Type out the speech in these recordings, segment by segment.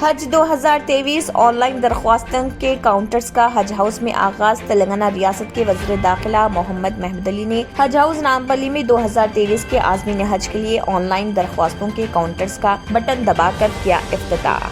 Hajj 2023 on line درخواستوں کے counters کا حج ہاؤس میں آغاز۔ تلنگانہ ریاست کے وزیر داخلہ محمد محمود علی نے حج ہاؤس نامپلی میں 2023 کے عازمین حج کے لیے آن لائن درخواستوں کے کاؤنٹرز کا بٹن دبا کر کیا افتتاح۔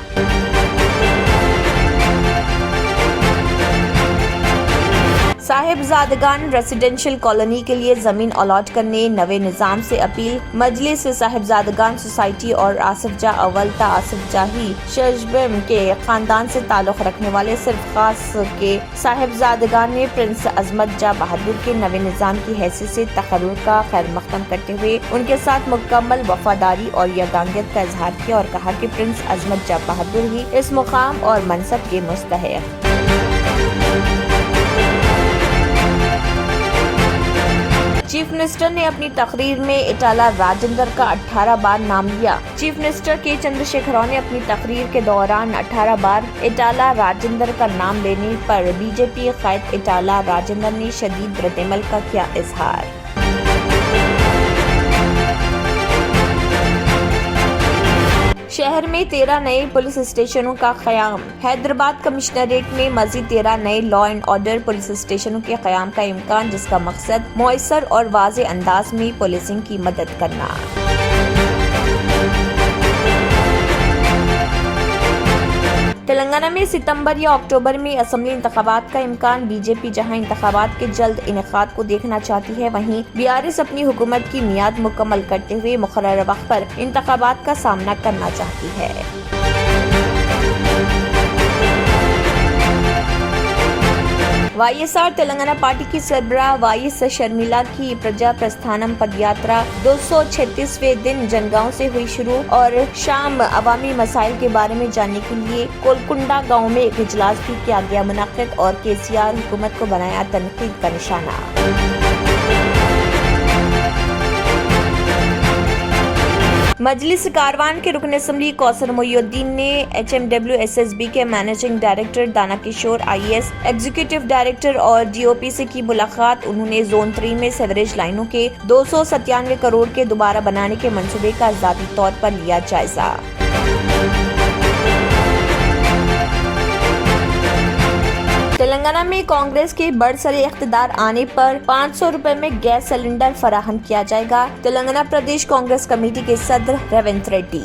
صاحبزادگان ریزیڈینشل کالونی کے لیے زمین الاٹ کرنے نوے نظام سے اپیل۔ مجلس صاحبزادگان سوسائٹی اور آصف جاہ اول تا آصف جاہی ششبم کے خاندان سے تعلق رکھنے والے صرف خاص کے صاحبزادگان نے پرنس عظمت جاہ بہادر کے نوے نظام کی حیثیت سے تقرر کا خیر مقدم کرتے ہوئے ان کے ساتھ مکمل وفاداری اور یگانگیت کا اظہار کیا اور کہا کہ پرنس عظمت جاہ بہادر ہی اس مقام اور منصب کے مستحق۔ چیف منسٹر نے اپنی تقریر میں اٹالہ راجندر کا 18 بار نام لیا۔ چیف منسٹر کے چندر شیکھر راؤ نے اپنی تقریر کے دوران 18 بار اٹالہ راجندر کا نام لینے پر بی جے پی قائد اٹالہ راجندر نے شدید ردعمل کا کیا اظہار۔ شہر میں 13 نئے پولیس اسٹیشنوں کا قیام۔ حیدرآباد کمشنریٹ میں مزید 13 نئے لا اینڈ آرڈر پولیس اسٹیشنوں کے قیام کا امکان، جس کا مقصد مؤثر اور واضح انداز میں پولیسنگ کی مدد کرنا۔ تلنگانہ میں ستمبر یا اکتوبر میں اسمبلی انتخابات کا امکان۔ بی جے پی جہاں انتخابات کے جلد انعقاد کو دیکھنا چاہتی ہے، وہیں بی آر ایس اپنی حکومت کی میعاد مکمل کرتے ہوئے مقررہ وقت پر انتخابات کا سامنا کرنا چاہتی ہے۔ وائی ایس آر تلنگانہ پارٹی کی سربراہ وائی ایس شرمیلا کی پرجا پرستھانم پد یاترا 236ویں دن جنگاؤں سے ہوئی شروع اور شام عوامی مسائل کے بارے میں جاننے کے لیے کولکنڈا گاؤں میں ایک اجلاس بھی کیا گیا منعقد اور کے سی آر حکومت کو بنایا تنقید کا نشانہ۔ مجلس کاروان کے رکن اسمبلی کوثر محی الدین نے H M W S S B کے managing director Dana Kishore I A S executive director اور ڈی او پی سے کی ملاقات۔ انہوں نے زون 3 میں سیوریج لائنوں کے 297 کروڑ کے دوبارہ بنانے کے منصوبے کا ذاتی طور پر لیا جائزہ۔ تلنگانہ میں کانگریس کے برسر اقتدار آنے پر 500 روپے میں گیس سلنڈر فراہم کیا جائے گا۔ تلنگانہ پردیش کانگریس کمیٹی کے صدر ریونت ریڈی۔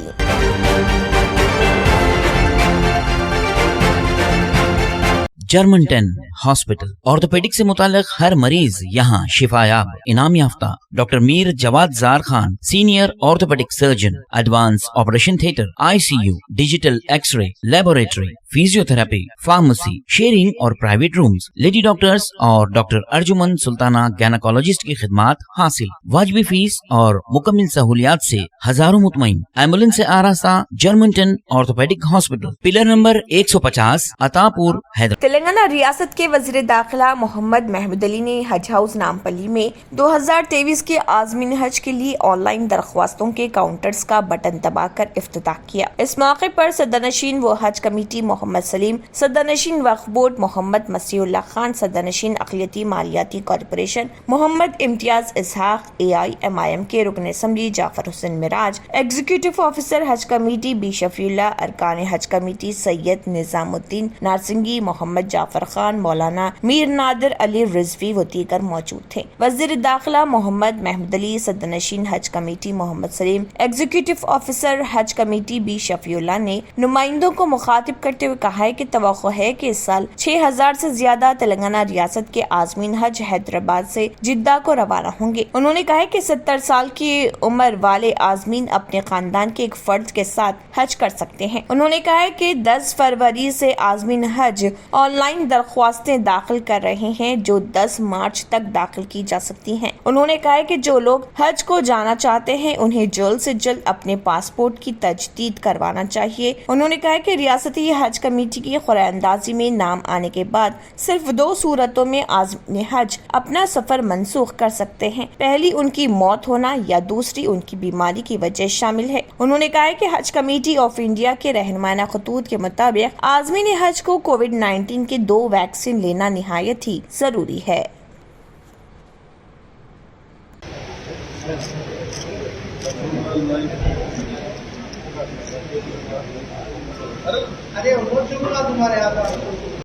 جرمنٹن ہاسپٹل آرتھوپیڈک سے متعلق ہر مریض یہاں شفا یاب۔ انعام یافتہ doctor Mir Jawad Zar Khan, senior orthopaedic surgeon, advance operation theatre, I C U, digital X ray, laboratory, physiotherapy, pharmacy, sharing اور پرائیویٹ رومز، لیڈی ڈاکٹرز اور ڈاکٹر ارجمن سلطانہ گینیکالوجسٹ کی خدمات حاصل۔ واجبی فیس اور مکمل سہولیات سے ہزاروں مطمئن۔ ایمبولینس سے آراستہ Germanten orthopaedic hospital, pillar number 150، Attapur, Hyderabad. Telangana ریاست کے وزیر داخلہ محمد محمود علی نے حج ہاؤس نامپلی میں 2023 کے عازمین حج کے لیے آن لائن درخواستوں کے کاؤنٹرز کا بٹن دبا کر افتتاح کیا۔ اس موقع پر صدرنشین و حج کمیٹی محمد سلیم، صدرنشین وقف بورڈ محمد مسیح اللہ خان، صدرنشین اقلیتی مالیاتی corporation Mohammad Imtiaz Ishaq, a I am I M کے رکن assembly Jafar Hussain Meraj, executive officer حج کمیٹی بی شفیع اللہ، ارکان حج کمیٹی سید نظام الدین نارسنگی، محمد جعفر خان، مولانا میر نادر علی رضوی و دیگر موجود تھے۔ وزیر داخلہ محمد محمود علی، صدرنشین حج committee Mohammad Saleem, executive officer حج کمیٹی بی شفیع اللہ نے نمائندوں کو مخاطب کرتے ہوئے کہا ہے کہ توقع ہے کہ اس سال 6000 سے زیادہ تلنگانہ ریاست کے عازمین حج حیدرآباد سے جدہ کو روانہ ہوں گے۔ انہوں نے کہا ہے کہ 70 سال کی عمر والے عازمین اپنے خاندان کے ایک فرد کے ساتھ حج کر سکتے ہیں۔ انہوں نے کہا ہے کہ 10 فروری سے عازمین حج آن لائن درخواستیں داخل کر رہے ہیں جو 10 مارچ تک داخل کی جا سکتی ہیں۔ انہوں نے کہا ہے کہ جو لوگ حج کو جانا چاہتے ہیں انہیں جلد سے جلد اپنے پاسپورٹ کی تجدید کروانا چاہیے۔ انہوں نے کہا ہے کہ ریاستی حج کمیٹی کی قرعہ اندازی میں نام آنے کے بعد صرف 2 صورتوں میں عازمین حج اپنا سفر منسوخ کر سکتے ہیں، پہلی ان کی موت ہونا یا دوسری ان کی بیماری کی وجہ شامل ہے۔ انہوں نے کہا ہے کہ حج کمیٹی آف انڈیا کے رہنمانہ خطوط کے مطابق عازمین حج کو کووڈ-19 کے 2 ویکسین لینا نہایت ہی ضروری ہے۔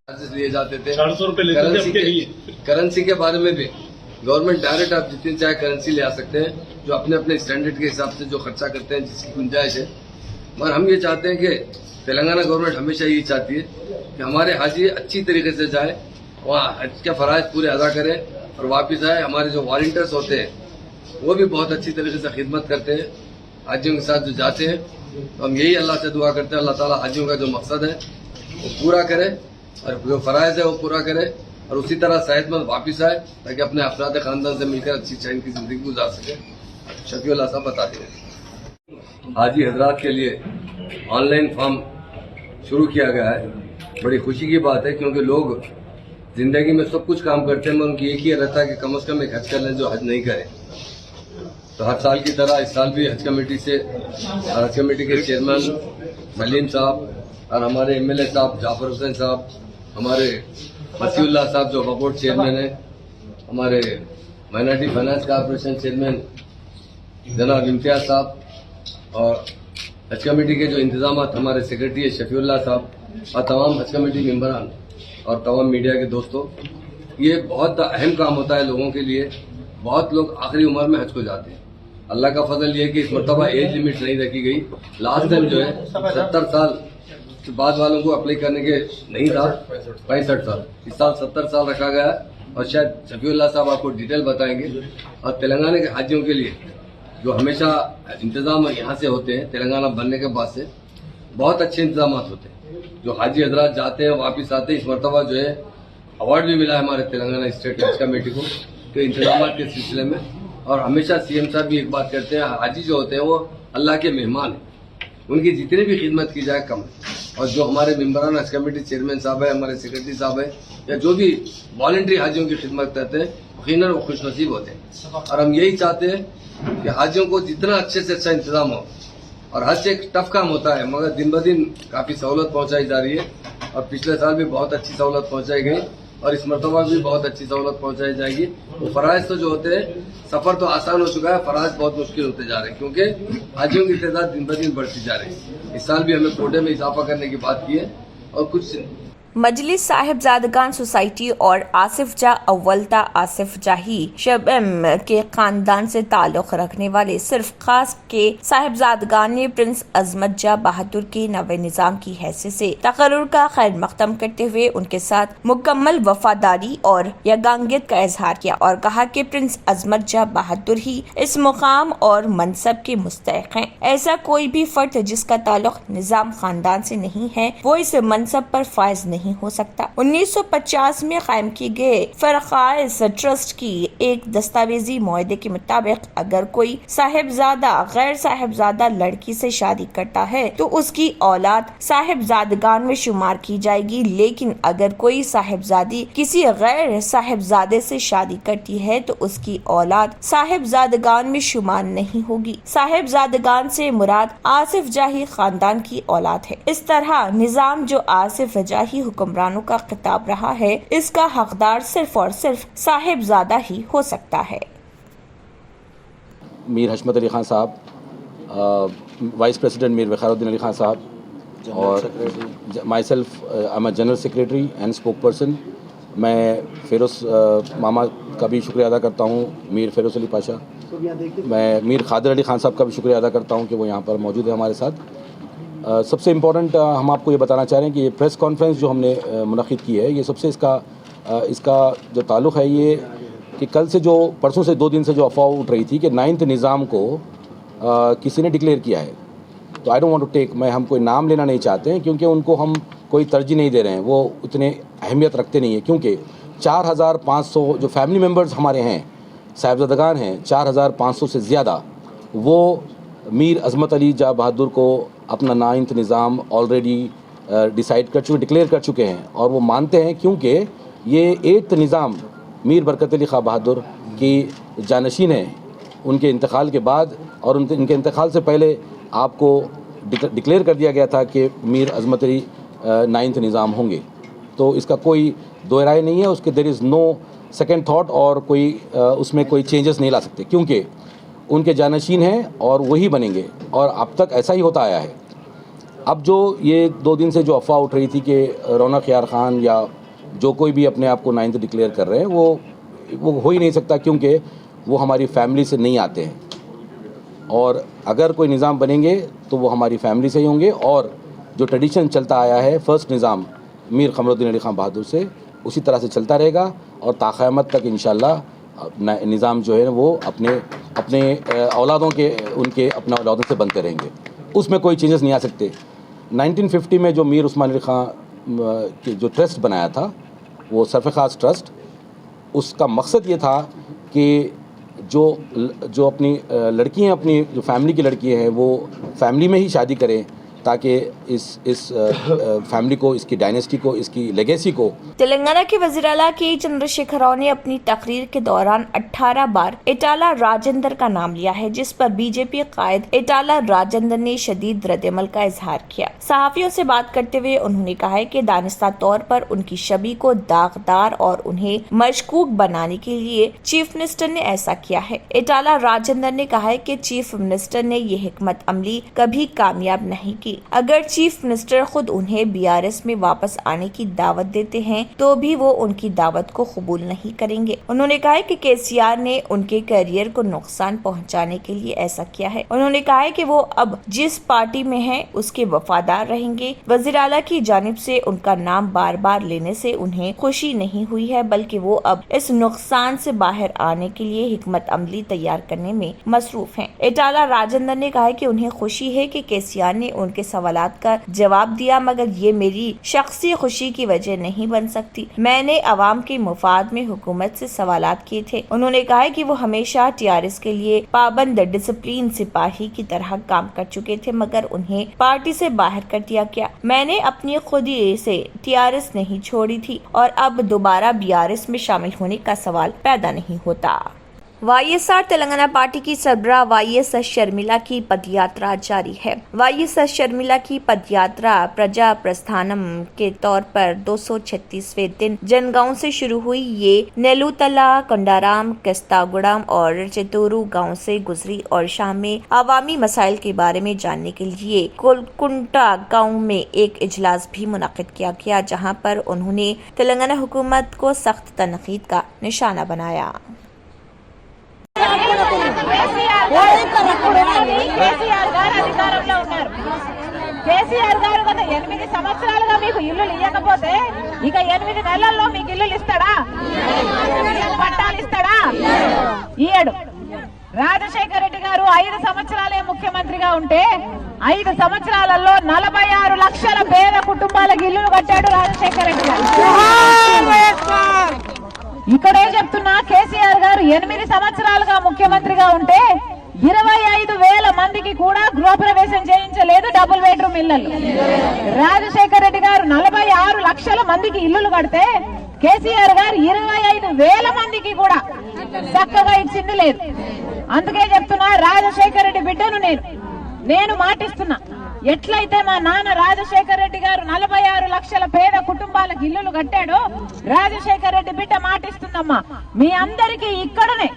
चार्जेस लिए जाते थे 400 रुपए लेते थे आपके लिए। करेंसी के बारे में भी गवर्नमेंट डायरेक्ट आप जितनी चाहे करेंसी ले आ सकते हैं, जो अपने अपने स्टैंडर्ड के हिसाब से जो खर्चा करते हैं, जिसकी गुंजाइश है। मगर हम ये चाहते हैं कि तेलंगाना गवर्नमेंट हमेशा यही चाहती है कि हमारे हाजी अच्छी तरीके से जाए, वहाँ हज के फराइज पूरे अदा करें और वापस आए। हमारे जो वॉलंटियर्स होते हैं वो भी बहुत अच्छी तरीके से खिदमत करते हैं हाजियों के साथ जो जाते हैं। तो हम यही अल्लाह से दुआ करते हैं, अल्लाह ताला हाजियों का जो मकसद है वो पूरा करे और जो फराइज है वो पूरा करे और उसी तरह सेहतमंद वापस आए, ताकि अपने अफराद खानदान से मिलकर अच्छी चैन की जिंदगी गुजार सके। शफीउल्लाह साहब बता दें। हाजी हजरात के लिए ऑनलाइन फॉर्म शुरू किया गया है, बड़ी खुशी की बात है, क्योंकि लोग जिंदगी में सब कुछ काम करते हैं मगर उनकी एक ही रहता है कि कम से कम एक हज कर लें जो हज नहीं करे। तो हर साल की तरह इस साल भी हज कमेटी के चेयरमैन सलीम साहब और हमारे एमएलए साहब जाफर हुसैन साहब, हमारे मसीउल्लाह साहब जो वक्फ बोर्ड चेयरमैन है, हमारे माइनॉरिटी फाइनेंस कॉर्पोरेशन चेयरमैन जनाब इम्तियाज साहब और हज कमेटी के जो इंतजाम हमारे सेक्रेटरी है शफीउल्लाह साहब और तमाम हज कमेटी मेंबरान और तमाम मीडिया के दोस्तों, ये बहुत अहम काम होता है लोगों के लिए। बहुत लोग आखिरी उम्र में हज को जाते हैं। अल्लाह का फजल ये है कि इस मरतबा एज लिमिट नहीं रखी गई। लास्ट टाइम जो है 70 साल के बाद वालों को अप्लाई करने के नहीं था, 65 साल, इस साल 70 साल रखा गया है और शायद शफीउल्लाह साहब आपको डिटेल बताएंगे। और तेलंगाना के हाजियों के लिए जो हमेशा इंतजाम यहाँ से होते हैं, तेलंगाना बनने के बाद से बहुत अच्छे इंतजाम होते हैं। जो हाजी हजरात जाते हैं वापिस आते हैं। इस मरतबा जो है अवार्ड भी मिला है हमारे तेलंगाना स्टेट हज कमेटी को के इंतजाम के सिलसिले में। और हमेशा सीएम साहब भी एक बात कहते हैं, हाजी जो होते हैं वो अल्लाह के मेहमान हैं, उनकी जितनी भी खिदमत की जाए कम है। और जो हमारे मेंबरान हज कमेटी चेयरमैन साहब है, हमारे सेक्रेटरी साहब है, या जो भी वॉलंटरी हाजियों की खिदमत करते हैं, यकीनन वो खुशनसीब होते हैं। और हम यही चाहते हैं कि हाजियों को जितना अच्छे से अच्छा इंतजाम हो। और हज एक टफ काम होता है, मगर दिन ब दिन काफी सहूलत पहुंचाई जा रही है और पिछले साल भी बहुत अच्छी सहूलत पहुंचाई गई और इस मरतबा भी बहुत अच्छी सहूलत पहुंचाई जाएगी। वो फराइज तो जो होते हैं, सफर तो आसान हो चुका है, फराइज बहुत मुश्किल होते जा रहे हैं, क्योंकि हाजियों की तादाद दिन ब दिन बढ़ती जा रही है। इस साल भी हमें कोटे में इजाफा करने की बात की है और कुछ मजलिस साहिबजादगान सोसाइटी और आसिफ जा अव्वलता आसिफ जाही शबम के खानदान से ताल्लुक रखने वाले सिर्फ खास के साहिबजादगान ने प्रिंस अजमत जा बहादुर के नवे निज़ाम की हैसियत से तकर्रुर का खैर मकदम करते हुए उनके साथ मुकम्मल वफादारी और यगांगियत का इजहार किया और कहा कि प्रिंस अजमत जा बहादुर ही इस मुकाम और मनसब के मुस्तहिक हैं। ऐसा कोई भी फर्द जिसका ताल्लुक निज़ाम खानदान से नहीं है वो इस मनसब पर फायज नहीं हो सकता। 1950 में कायम किए गए फरखाइस ट्रस्ट की एक दस्तावेजी मुआहदे के मुताबिक अगर कोई साहिबजादा गैर साहिबजादा लड़की से शादी करता है तो उसकी औलाद साहिबजादगान में शुमार की जाएगी, लेकिन अगर कोई साहिबजादी किसी गैर साहिबजादे से शादी करती है तो उसकी औलाद साहिबजादगान में शुमार नहीं होगी। साहिबजादगान से मुराद आसिफ जाही खानदान की औलाद है। इस तरह निजाम जो आसिफ जाही हुक्मरानों का खिताब रहा है, इसका हकदार सिर्फ और सिर्फ साहिबजादा ही हो सकता है। मीर हशमत अली खान साहब, वाइस प्रेसिडेंट मीर वखारुद्दीन अली खान साहब और my self I am general secretary and spoke person. मैं फेरोज मामा का भी शुक्रिया अदा करता हूँ, मीर फेरोज अली पाशा। मैं मीर खादर अली खान साहब का भी शुक्रिया अदा करता हूँ कि वो यहाँ पर मौजूद है हमारे साथ। सबसे इम्पोर्टेंट हम आपको ये बताना चाह रहे हैं कि ये प्रेस कॉन्फ्रेंस जो हमने मुनक़िद की है, ये सबसे इसका जो ताल्लुक़ है ये कि कल से जो परसों से 2 दिन से जो अफवाह उठ रही थी कि 9th निज़ाम को किसी ने डिक्लेयर किया है। तो I don't want to take, हम कोई नाम लेना नहीं चाहते हैं क्योंकि उनको हम कोई तरजीह नहीं दे रहे हैं, वो उतने अहमियत रखते नहीं है। क्योंकि 4500 जो फैमिली मेम्बर्स हमारे हैं, साहिबजादगान हैं 4500 से ज़्यादा, वो मीर अज़मत अली जा बहादुर को अपना 9th निज़ाम ऑलरेडी डिसाइड कर चुके, डिक्लेयर कर चुके हैं और वो मानते हैं क्योंकि ये 8th निज़ाम मीर बरकत अली खां बहादुर की जानशीन है। उनके इंतकाल के बाद और उनके इंतकाल से पहले आपको डिक्लेयर कर दिया गया था कि मीर अज़मत अली 9th निज़ाम होंगे। तो इसका कोई दो राय नहीं है, उसके there is no second thought और कोई उसमें कोई चेंजेस नहीं ला सकते क्योंकि उनके जानशीन हैं और वही बनेंगे और अब तक ऐसा ही होता आया है। اب جو یہ 2 دن سے جو افواہ اٹھ رہی تھی کہ رونق یار خان یا جو کوئی بھی اپنے آپ کو 9th ڈکلیئر کر رہے ہیں وہ ہو ہی نہیں سکتا، کیونکہ وہ ہماری فیملی سے نہیں آتے ہیں، اور اگر کوئی نظام بنیں گے تو وہ ہماری فیملی سے ہی ہوں گے، اور جو ٹریڈیشن چلتا آیا ہے فرسٹ نظام میر قمر الدین علی خان بہادر سے، اسی طرح سے چلتا رہے گا، اور تا قیامت تک انشاءاللہ نظام جو ہے وہ اپنے اولادوں کے اپنے اولادوں سے بنتے رہیں گے، اس میں کوئی چینجز نہیں آ سکتے۔ 1950 میں جو میر عثمان علی خان کے جو ٹرسٹ بنایا تھا، وہ سرف خاص ٹرسٹ، اس کا مقصد یہ تھا کہ جو اپنی لڑکیاں، اپنی جو فیملی کی لڑکیاں ہیں وہ فیملی میں ہی شادی کریں، تاکہ اس فیملی کو، اس کی ڈائنیسٹی کو، اس کی لیگیسی کو۔ تلنگانہ کے وزیر اعلیٰ کے چندرشیکھر راؤ نے اپنی تقریر کے دوران 18 بار ایٹالہ راجندر کا نام لیا ہے، جس پر بی جے پی قائد ایٹالہ راجندر نے شدید رد عمل کا اظہار کیا۔ صحافیوں سے بات کرتے ہوئے انہوں نے کہا کہ دانستہ طور پر ان کی شبیہ کو داغدار اور انہیں مشکوک بنانے کے لیے چیف منسٹر نے ایسا کیا ہے۔ ایٹالہ راجندر نے کہا کہ چیف منسٹر نے یہ حکمت عملی کبھی کامیاب نہیں کی۔ اگر چیف منسٹر خود انہیں BRS میں واپس آنے کی دعوت دیتے ہیں تو بھی وہ ان کی دعوت کو قبول نہیں کریں گے۔ انہوں نے کہا کہ KCR نے ان کے کیریئر کو نقصان پہنچانے کے لیے ایسا کیا ہے۔ انہوں نے کہا کہ وہ اب جس پارٹی میں ہیں اس کے وفادار رہیں گے۔ وزیر اعلیٰ کی جانب سے ان کا نام بار بار لینے سے انہیں خوشی نہیں ہوئی ہے، بلکہ وہ اب اس نقصان سے باہر آنے کے لیے حکمت عملی تیار کرنے میں مصروف ہیں۔ ایٹالہ راجندر نے کہا کہ انہیں خوشی ہے کہ KCR نے ان کے سوالات کا جواب دیا، مگر یہ میری شخصی خوشی کی وجہ نہیں بن سکتی۔ میں نے عوام کے مفاد میں حکومت سے سوالات کیے تھے۔ انہوں نے کہا کہ وہ ہمیشہ TRS کے لیے پابند ڈسپلین سپاہی کی طرح کام کر چکے تھے، مگر انہیں پارٹی سے باہر کر دیا گیا۔ میں نے اپنی خودی سے TRS نہیں چھوڑی تھی اور اب دوبارہ BRS میں شامل ہونے کا سوال پیدا نہیں ہوتا۔ YSR تلنگانہ پارٹی کی سربراہ YS شرمیلا کی پد یاترا جاری ہے۔ YS شرمیلا کی پد یاترا پرجا پرستھانم کے طور پر 236ویں دن جنگاؤں سے شروع ہوئی۔ یہ نیلوتلا، کنڈارام، کستاگوڑم اور چتورو گاؤں سے گزری اور شام میں عوامی مسائل کے بارے میں جاننے کے لیے کولکنٹا گاؤں میں ایک اجلاس بھی منعقد کیا گیا، جہاں پر انہوں نے تلنگانہ حکومت کو سخت تنقید کا نشانہ بنایا۔ కేసీఆర్ గారు గత 8 సంవత్సరాలుగా మీకు ఇల్లు ఇవ్వకపోతే ఇక 8 నెలల్లో మీకు ఇల్లు ఇస్తాడా? పట్టాలు ఇస్తాడా? ఇయ్యడు. రాజశేఖర రెడ్డి గారు 5 సంవత్సరాలే ముఖ్యమంత్రిగా ఉంటే 5 సంవత్సరాలలో 46 లక్షల పేద కుటుంబాలకు ఇల్లు కట్టాడు రాజశేఖర రెడ్డి గారు। ఇక్కడే చెప్తున్నా, కేసీఆర్ గారు 8 సంవత్సరాలుగా ముఖ్యమంత్రిగా ఉంటే 25,000 మందికి కూడా గృహప్రవేశం చేయించలేదు డబుల్ బెడ్రూమ్ ఇళ్లలో। రాజశేఖర రెడ్డి గారు 46 లక్షల మందికి ఇల్లులు కడితే కేసీఆర్ గారు 25,000 మందికి కూడా చక్కగా ఇచ్చింది లేదు। అందుకే చెప్తున్నా, రాజశేఖర రెడ్డి బిడ్డను నేను మాటిస్తున్నా, ఎట్లయితే మా నాన్న రాజశేఖర రెడ్డి గారు 46 లక్షల పేద కుటుంబాలకు ఇల్లులు కట్టాడో రాజశేఖర రెడ్డి బిడ్డ మాటిస్తుందమ్మా, మీ అందరికీ ఇక్కడనే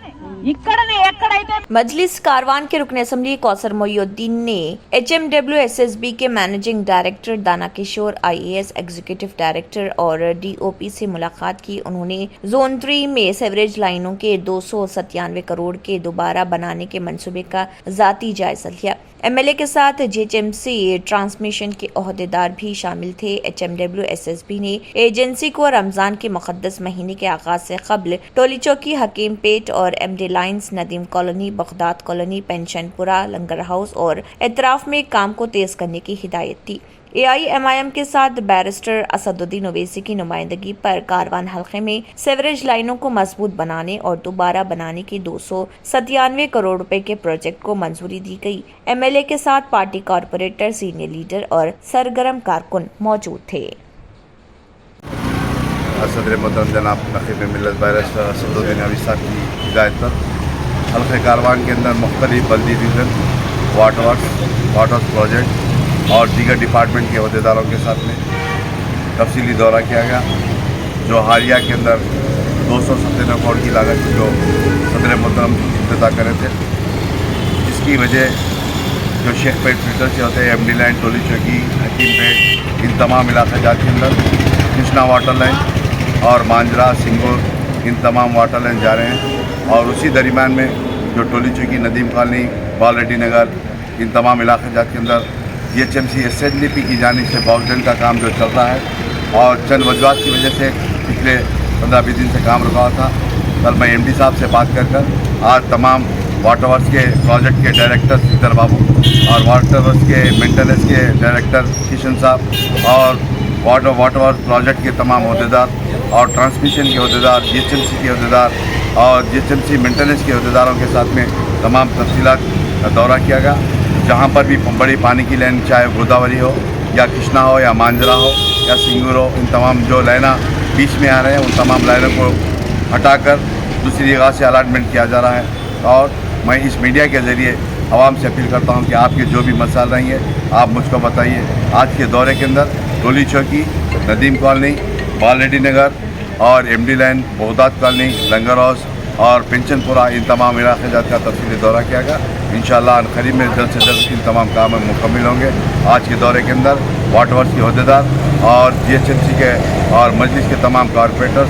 ఎక్కడైతే। मजलिस कारवान के रुकन असम्बली कौसर मोइनुद्दीन ने HMW-SSB के मैनेजिंग डायरेक्टर दाना किशोर, IAS एग्जीक्यूटिव डायरेक्टर और DOP से मुलाकात की। उन्होंने जोन 3 में सीवरेज लाइनों के 297 करोड़ के दोबारा बनाने के मंसूबे का जाती जायजा लिया। MLA के साथ GHMC ट्रांसमिशन के ओहदेदार भी शामिल थे। HMW-SSB ने एजेंसी को रमजान के मुकद्दस महीने के आगाज से कबल टोली चौकी, हकीम पेट और MD lines, Nadeem colony, Baghdad colony, Pensionpura, Langar house और एतराफ में काम को तेज करने की हिदायत दी। AIMIM के साथ बैरिस्टर असदुद्दीन ओवैसी की नुमाइंदगी पर कारवान हल्के में सीवरेज लाइनों को मजबूत बनाने और दोबारा बनाने के 297 करोड़ रुपए के प्रोजेक्ट को मंजूरी दी गई। MLA के साथ पार्टी कॉरपोरेटर, सीनियर लीडर और सरगर्म कारकुन मौजूद थे। सदर मोहतरम जनाब नकीब मिल्लत बैरिस्टर असदुद्दीन ओवैसी साहब की हिदायत पर हल्के कारवान के अंदर मुख्तलिफ बल्दी डिवीज़न, वाटर प्रोजेक्ट और दीगर डिपार्टमेंट के अहदेदारों के साथ में तफसीली दौरा किया गया। जो हालिया के अंदर 297 करोड़ की लागत जो सदर मोहतरम इफ्तिताह करे थे, जिसकी वजह जो शेख पेट फिल्टर से होते हैं, MD लाइन, टोली चौकी, हकीम पेट, इन तमाम इलाका जात के अंदर कृष्णा वाटर लाइन और मांजरा, सिंगूर, इन तमाम वाटर लाइन जा रहे हैं। और उसी दरमियान में जो टोली चौकी, नदीम कॉलोनी, बालरेड्डी नगर, इन तमाम इलाके जात के अंदर GHMC SNDP की जानिब से बाउंड्री का काम जो चल रहा है और चंद वजूहत की वजह से पिछले 15-20 दिन से काम रुका हुआ था। कल मैं MD साहब से बात कर आज तमाम वाटर वर्क्स के प्रोजेक्ट के डायरेक्टर सीधर बाबू और वाटर वर्क्स के मेंटेनेंस के डायरेक्टर किशन साहब और वाटर वर्क प्रोजेक्ट के तमाम अहदेदार और ट्रांसमिशन के अहदेदार, GHMC के अहदेदार और GHMC मेंटेनेंस के अहदेदारों के साथ में तमाम तफसीलात का दौरा किया गया। जहाँ पर भी बड़ी पानी की लाइन, चाहे गोदावरी हो या कृष्णा हो या मांजरा हो या सिंगूर हो, इन तमाम जो लाइना बीच में आ रहे हैं उन तमाम लाइनों को हटाकर दूसरी जगह से अलाटमेंट किया जा रहा है। और मैं इस मीडिया के ज़रिए आवाम से अपील करता हूं कि आपके जो भी मसाइल रहेंगे आप मुझको बताइए। आज के दौरे के अंदर टोली चौकी, नदीम कॉलोनी, बालरेड्डी नगर और MD लाइन, बहुदात कॉलोनी, लंगर हाउस और पेंशनपुरा, इन तमाम इलाके जात का तफसीली दौरा किया गया। इंशाअल्लाह करीब में जल्द से जल्द इन तमाम काम मुकम्मल होंगे। आज के दौरे के अंदर वाटर वर्क्स के अहदेदार और GHMC के और मजलिस के तमाम कॉरपोरेटर,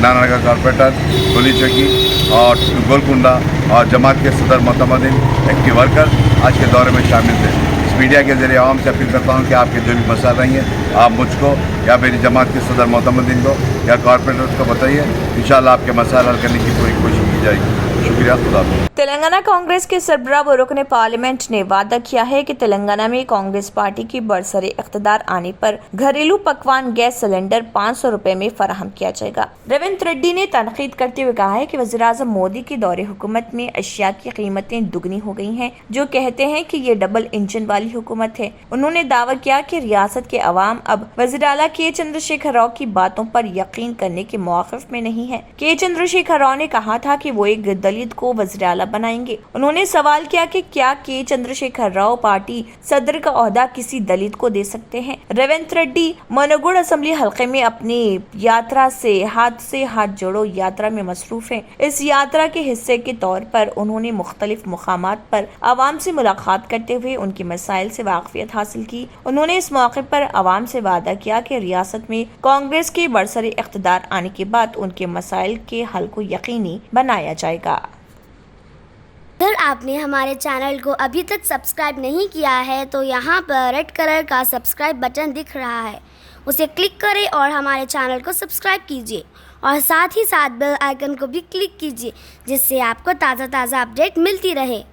नानानगर कॉरपोरेटर, टोली चौकी और गोलकुंडा और जमात के सदर मोतमदीन, एक्टिव वर्कर आज के दौरे में शामिल थे। इस मीडिया के ज़रिए आवाम से अपील करता हूँ कि आपके जो भी मसाइल रहेंगे आप मुझको या मेरी जमात के सदर मोतमदीन को या कॉरपोरेटर्स को बताइए। इंशाअल्लाह आपके मसाइल हल करने की पूरी कोशिश की जाएगी। शुक्रिया। खुदा हाफ़िज़। तेलंगाना कांग्रेस के सरबराह व रुकन पार्लियामेंट ने वादा किया है कि तेलंगाना में कांग्रेस पार्टी की बरसरे इख्तिदार आने पर घरेलू पकवान गैस सिलेंडर 500 रुपए में फराहम किया जाएगा। रेवंत रेड्डी ने तनकीद करते हुए कहा है कि वज़ीर-ए-आज़म मोदी के दौरे हुकूमत में अशिया की कीमतें दुगनी हो गई हैं, जो कहते हैं कि ये डबल इंजन वाली हुकूमत है। उन्होंने दावा किया कि रियासत के अवाम अब वज़ीर आला के चंद्रशेखर राव की बातों पर यकीन करने के मौक़िफ़ में नहीं है। के चंद्रशेखर राव ने कहा था कि वो एक दलित को वज़ीर आला बनाएंगे। उन्होंने सवाल किया कि क्या के चंद्रशेखर राव पार्टी सदर का ओहदा किसी दलित को दे सकते हैं। रेवंत रेड्डी मनोगुड़ असेंबली हल्के में अपनी यात्रा से हाथ जोड़ो यात्रा में मसरूफ हैं। इस यात्रा के हिस्से के तौर पर उन्होंने मुख्तलिफ मुकामात पर आवाम से मुलाकात करते हुए उनके मसाइल से वाकफियत हासिल की। उन्होंने इस मौके पर आवाम से वादा किया कि रियासत में कांग्रेस के बरसरे इख्तिदार आने के बाद उनके मसाइल के हल को यकीनी बनाया जाएगा। अगर आपने हमारे चैनल को अभी तक सब्सक्राइब नहीं किया है तो यहाँ पर रेड कलर का सब्सक्राइब बटन दिख रहा है, उसे क्लिक करें और हमारे चैनल को सब्सक्राइब कीजिए और साथ ही साथ बेल आइकन को भी क्लिक कीजिए, जिससे आपको ताज़ा अपडेट मिलती रहे।